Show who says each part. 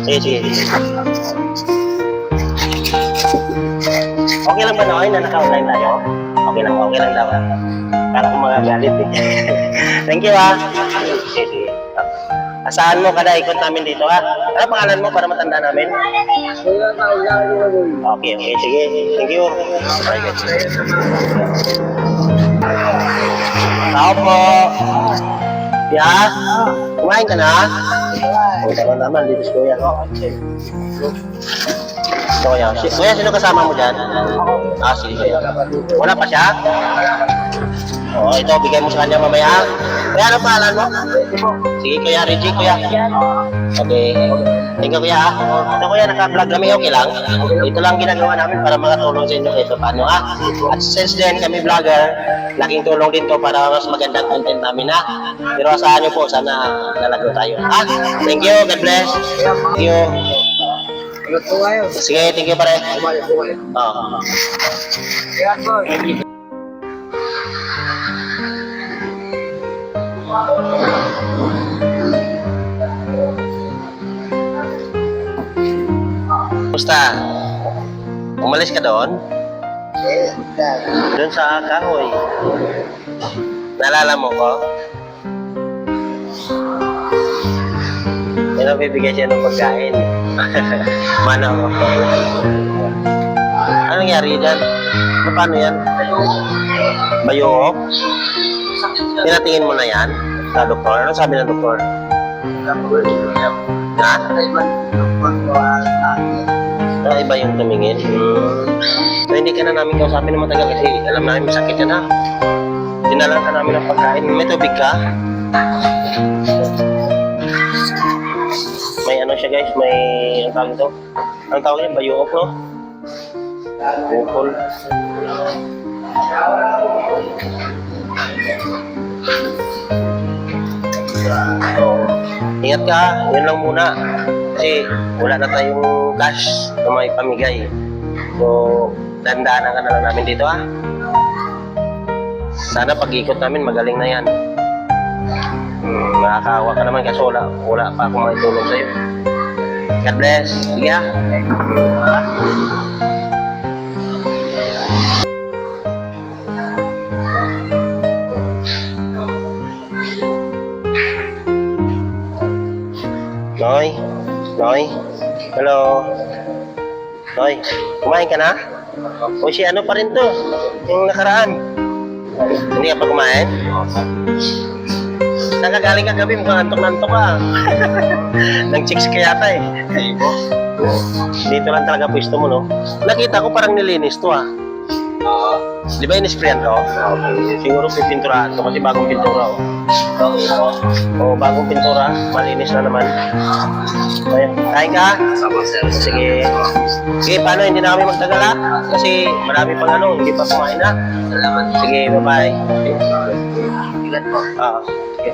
Speaker 1: Sige. Okay lang ba Noy na naka-online tayo? Okay lang daw. Para kung magagalit eh. Thank you ha. Sige. Asahan mo kada ikot namin dito ha. Ano pangalan mo para matanda namin? Okay, sige. Thank you. Tao po. Ya? Kumain ka na? Kumain naman, dito si Kuya. Kuya, sino kasama mo dyan? Sige Kuya. Wala pa siya? Oo, ito, bigay mo sa kanya mamaya. Kuya, ano pangalan mo? Sige Kuya, Reggie, Kuya. Okay. Thank you Kuya. Ito Kuya, naka-vlog kami, okay lang? Ito lang ginagawa namin para makatulong sa inyo ito paano ha. At since then, kami vlogger, laking tulong din to para mas magandang content namin ha. Pero asahan nyo po, sana nalago tayo. Ha? Thank you, God bless. Thank you. Sige, thank you pare. Oo. Kumusta? Umalis ka doon? Doon sa kahoy. Naalala mo ko? Yan ang bibigay siya ng pagkain. Mana mo. Ano nangyari dyan? Paano yan? Bayo? Tinatingin mo na yan? Sa doktor? Ano sabi ng doktor? Ha? Iba yung tumingin. So hindi ka na namin kausapin ng matagal kasi alam namin masakit yan ha. Dinala ka namin ng pagkain. May tubig ka? May ano siya guys, may ang tawag ito? Ang tawag niya, bayuok no? Bukol. So, ingat ka, yun lang muna. Kasi wala na tayong cash na may pamigay. So, dandaanan ka na lang namin dito ha. Sana pag-ikot namin magaling na yan. Nakakawa ka naman kasi wala pa akong maitulong sa'yo. God bless. Sige ha. Noy, hello. Noy, kumain ka na? O si ano pa rin to? Yung nakaraan. Hindi ka pa kumain? Saan ka galing kagabi? Mukhang antok-antok ka. Nang chicks ka yata eh. Dito lang talaga pwesto mo no? Nakita ko parang nilinis to ah. Di ba in-sprayan to? Siguro pipinturahan to kasi bagong pintura oh. Bagong pintura, malinis na naman. Ayan, kain ka? Sige. Sige, paano? Hindi na kami magtagal ha? Kasi marami pang ano, hindi pa kumain ha? Sige, bye-bye. Ingat po. Sige.